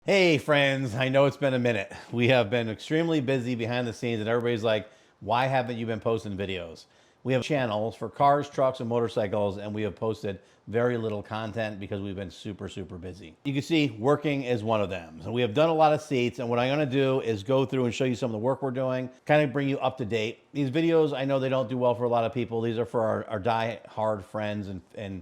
Hey friends, I know it's been a minute. We have been extremely busy behind the scenes and everybody's like, why haven't you been posting videos? We have channels for cars, trucks, and motorcycles, and we have posted very little content because we've been super busy. You can see working is one of them. So we have done a lot of seats, and what I'm gonna do is go through and show you some of the work we're doing, kind of bring you up to date. These videos, I know they don't do well for a lot of people. These are for our die-hard friends and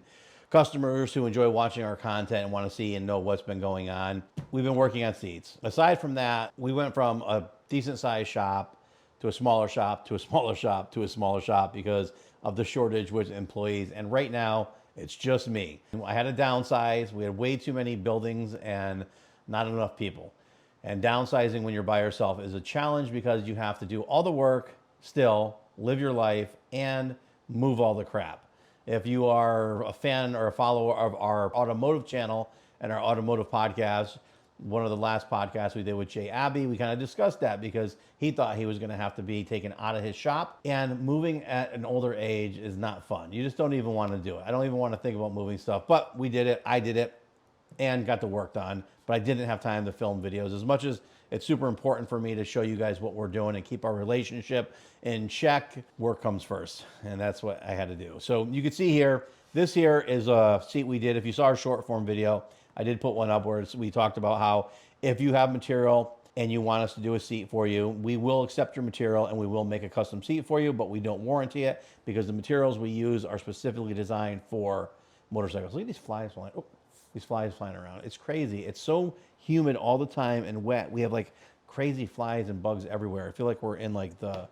customers who enjoy watching our content and want to see and know what's been going on. We've been working on seats. Aside from that, we went from a decent sized shop to a smaller shop to a smaller shop to a smaller shop because of the shortage with employees. And right now, it's just me. I had to downsize. We had way too many buildings and not enough people. And downsizing when you're by yourself is a challenge because you have to do all the work, still live your life, and move all the crap. If you are a fan or a follower of our automotive channel and our automotive podcast, one of the last podcasts we did with Jay Abbey, we kind of discussed that because he thought he was going to have to be taken out of his shop. And moving at an older age is not fun. You just don't even want to do it. I don't even want to think about moving stuff, but we did it. I did it and got the work done, but I didn't have time to film videos. As much as it's super important for me to show you guys what we're doing and keep our relationship in check, work comes first, and that's what I had to do. So you can see here, this here is a seat we did. If you saw our short form video, I did put one up where we talked about how if you have material and you want us to do a seat for you, we will accept your material and we will make a custom seat for you, but we don't warranty it because the materials we use are specifically designed for motorcycles. Look at these flies flying. Oh, these flies flying around. It's crazy. It's so humid all the time and wet. We have like crazy flies and bugs everywhere. I feel like we're in like the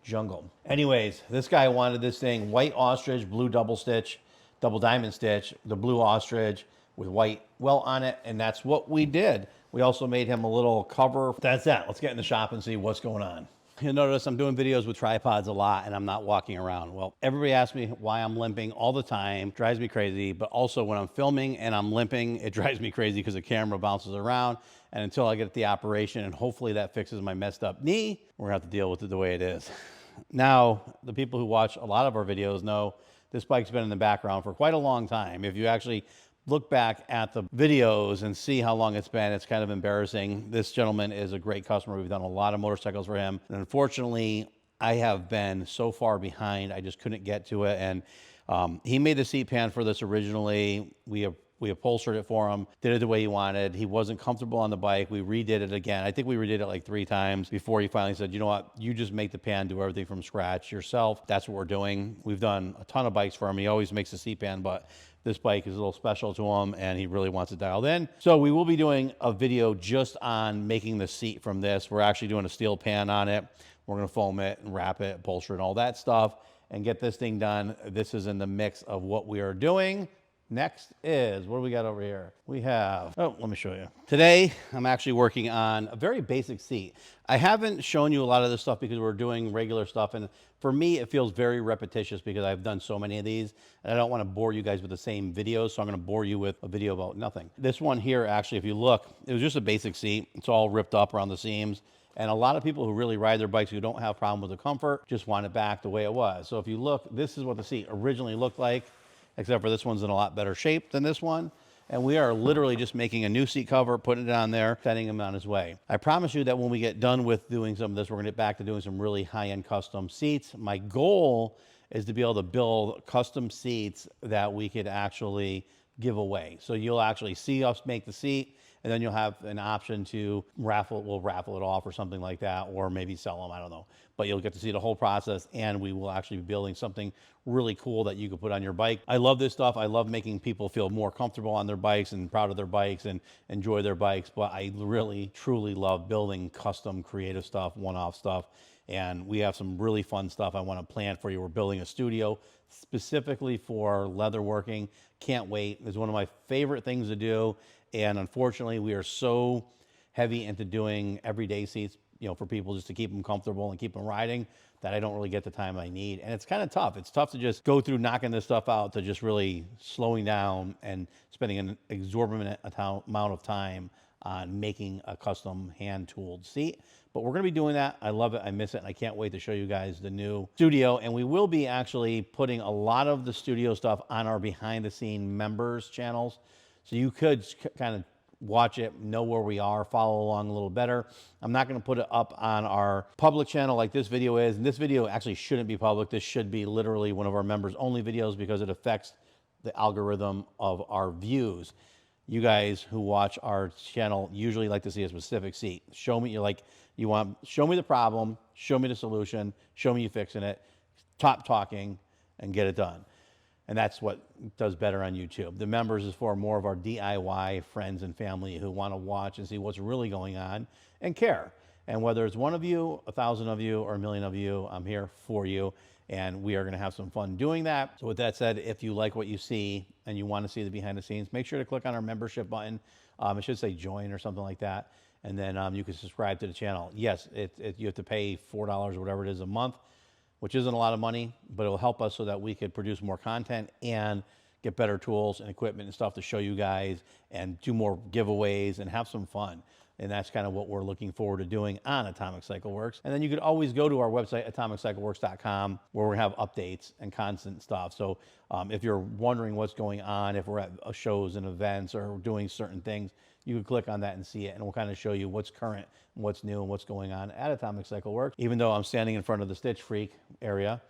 jungle. Anyways, this guy wanted this thing, white ostrich, blue double stitch, double diamond stitch, the blue ostrich with white well on it, and that's what we did. We also made him a little cover. That's that. Let's get in the shop and see what's going on. You'll notice I'm doing videos with tripods a lot and I'm not walking around. Well, everybody asks me why I'm limping all the time. Drives me crazy, but also when I'm filming and I'm limping, it drives me crazy because the camera bounces around. And until I get the operation and hopefully that fixes my messed up knee, we're gonna have to deal with it the way it is. Now, the people who watch a lot of our videos know this bike's been in the background for quite a long time. If you actually look back at the videos and see how long it's been, it's kind of embarrassing. This gentleman is a great customer. We've done a lot of motorcycles for him. And unfortunately, I have been so far behind, I just couldn't get to it. And he made the seat pan for this originally. We upholstered it for him, did it the way he wanted. He wasn't comfortable on the bike. We redid it again. I think we redid it like 3 times before he finally said, you know what, you just make the pan, do everything from scratch yourself. That's what we're doing. We've done a ton of bikes for him. He always makes the seat pan, but this bike is a little special to him and he really wants it dialed in. So we will be doing a video just on making the seat from this. We're actually doing a steel pan on it. We're gonna foam it and wrap it, upholster and all that stuff and get this thing done. This is in the mix of what we are doing. Next is, what do we got over here? We have, oh, let me show you. Today, I'm actually working on a very basic seat. I haven't shown you a lot of this stuff because we're doing regular stuff. And for me, it feels very repetitious because I've done so many of these. And I don't want to bore you guys with the same videos. So I'm going to bore you with a video about nothing. This one here, actually, if you look, it was just a basic seat. It's all ripped up around the seams. And a lot of people who really ride their bikes who don't have a problem with the comfort just want it back the way it was. So if you look, this is what the seat originally looked like, except for this one's in a lot better shape than this one. And we are literally just making a new seat cover, putting it on there, sending him on his way. I promise you that when we get done with doing some of this, we're gonna get back to doing some really high-end custom seats. My goal is to be able to build custom seats that we could actually give away. So you'll actually see us make the seat, and then you'll have an option to we'll raffle it off or something like that, or maybe sell them, I don't know. But you'll get to see the whole process, and we will actually be building something really cool that you can put on your bike. I love this stuff. I love making people feel more comfortable on their bikes and proud of their bikes and enjoy their bikes. But I really, truly love building custom creative stuff, one-off stuff. And we have some really fun stuff I want to plan for you. We're building a studio specifically for leather working. Can't wait. It's one of my favorite things to do. And unfortunately, we are so heavy into doing everyday seats, you know, for people just to keep them comfortable and keep them riding, that I don't really get the time I need. And it's kind of tough. It's tough to just go through knocking this stuff out to just really slowing down and spending an exorbitant amount of time on making a custom hand-tooled seat. But we're gonna be doing that. I love it, I miss it, and I can't wait to show you guys the new studio. And we will be actually putting a lot of the studio stuff on our behind-the-scene members channels. So you could kind of watch it, know where we are, follow along a little better. I'm not going to put it up on our public channel like this video is. And this video actually shouldn't be public. This should be literally one of our members only videos because it affects the algorithm of our views. You guys who watch our channel usually like to see a specific seat. Show me, show me the problem, show me the solution, show me you fixing it, stop talking and get it done. And that's what does better on YouTube. The members is for more of our DIY friends and family who want to watch and see what's really going on and care. And whether it's one of you, 1,000 of you, or 1,000,000 of you, I'm here for you. And we are going to have some fun doing that. So with that said, if you like what you see and you want to see the behind the scenes, make sure to click on our membership button. It should say join or something like that. And then you can subscribe to the channel. Yes, you have to pay $4 or whatever it is a month, which isn't a lot of money, but it will help us so that we could produce more content and get better tools and equipment and stuff to show you guys and do more giveaways and have some fun. And that's kind of what we're looking forward to doing on Atomic Cycle Works. And then you could always go to our website, atomiccycleworks.com, where we have updates and constant stuff. So if you're wondering what's going on, if we're at shows and events or doing certain things, you can click on that and see it, and we'll kind of show you what's current, what's new, and what's going on at Atomic Cycle Works. Even though I'm standing in front of the Stitch Freak area,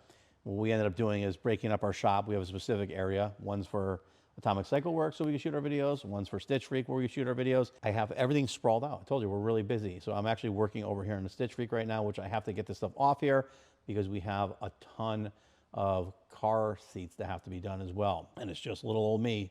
what we ended up doing is breaking up our shop. We have a specific area. One's for Atomic Cycle Works, so we can shoot our videos. One's for Stitch Freak, where we shoot our videos. I have everything sprawled out. I told you, we're really busy. So I'm actually working over here in the Stitch Freak right now, which I have to get this stuff off here because we have a ton of car seats that have to be done as well. And it's just little old me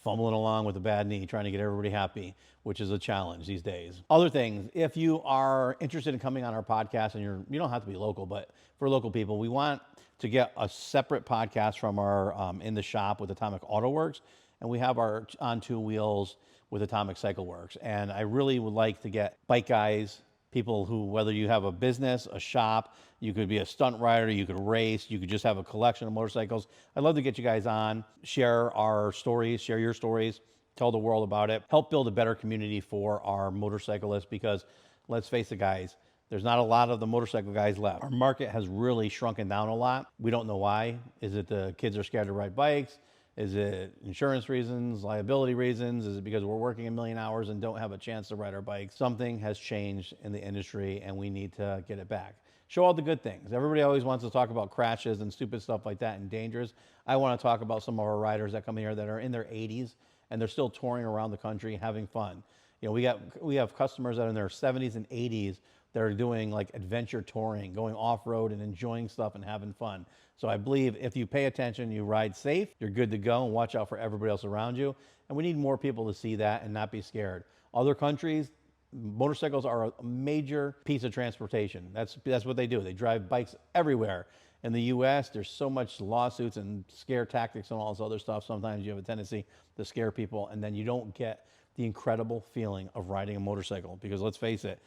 fumbling along with a bad knee, trying to get everybody happy, which is a challenge these days. Other things, if you are interested in coming on our podcast, and you don't have to be local, but for local people, we want to get a separate podcast from our In the Shop with Atomic Auto Works, and we have our On Two Wheels with Atomic Cycle Works. And I really would like to get bike guys, people who, whether you have a business, a shop, you could be a stunt rider, you could race, you could just have a collection of motorcycles. I'd love to get you guys on, share our stories, share your stories, tell the world about it, help build a better community for our motorcyclists, because let's face it, guys, there's not a lot of the motorcycle guys left. Our market has really shrunken down a lot. We don't know why. Is it the kids are scared to ride bikes? Is it insurance reasons, liability reasons? Is it because we're working a million hours and don't have a chance to ride our bikes? Something has changed in the industry and we need to get it back. Show all the good things. Everybody always wants to talk about crashes and stupid stuff like that and dangers. I want to talk about some of our riders that come here that are in their 80s and they're still touring around the country having fun. You know, we have customers that are in their 70s and 80s that are doing like adventure touring, going off-road and enjoying stuff and having fun. So I believe if you pay attention, you ride safe, you're good to go, and watch out for everybody else around you. And we need more people to see that and not be scared. Other countries, motorcycles are a major piece of transportation. That's what they do. They drive bikes everywhere. In the US, there's so much lawsuits and scare tactics and all this other stuff. Sometimes you have a tendency to scare people, and then you don't get the incredible feeling of riding a motorcycle. Because let's face it,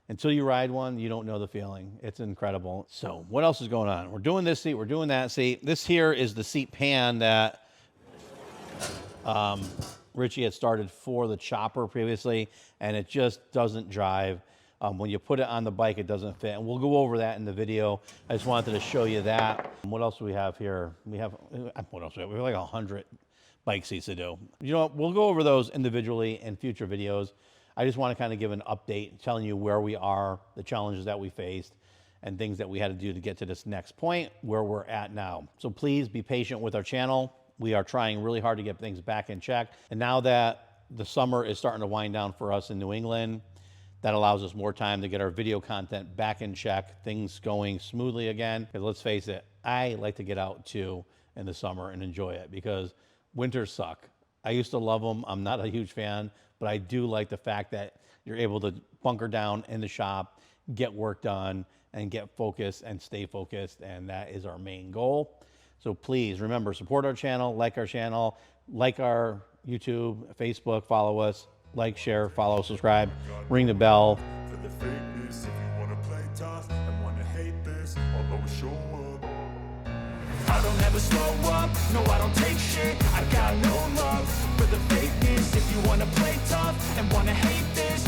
until you ride one, you don't know the feeling. It's incredible. So what else is going on? We're doing this seat. We're doing that seat. This here is the seat pan that Richie had started for the chopper previously, and it just doesn't drive. When you put it on the bike, it doesn't fit. And we'll go over that in the video. I just wanted to show you that. What else do we have here? We have like 100 bike seats to do. You know what? We'll go over those individually in future videos. I just want to kind of give an update, telling you where we are, the challenges that we faced, and things that we had to do to get to this next point where we're at now. So please be patient with our channel. We are trying really hard to get things back in check. And now that the summer is starting to wind down for us in New England, that allows us more time to get our video content back in check, things going smoothly again. Because let's face it, I like to get out too in the summer and enjoy it, because winters suck. I used to love them. I'm not a huge fan, but I do like the fact that you're able to bunker down in the shop, get work done, and get focused and stay focused, and that is our main goal. So please remember, support our channel, like our YouTube, Facebook, follow us, like, share, follow, subscribe, ring the bell. For the fakeness, if you wanna play tough and wanna hate this, I'll always show up. I don't ever slow up, no I don't take shit, I got no love for the fakeness. If you wanna play tough and wanna hate this,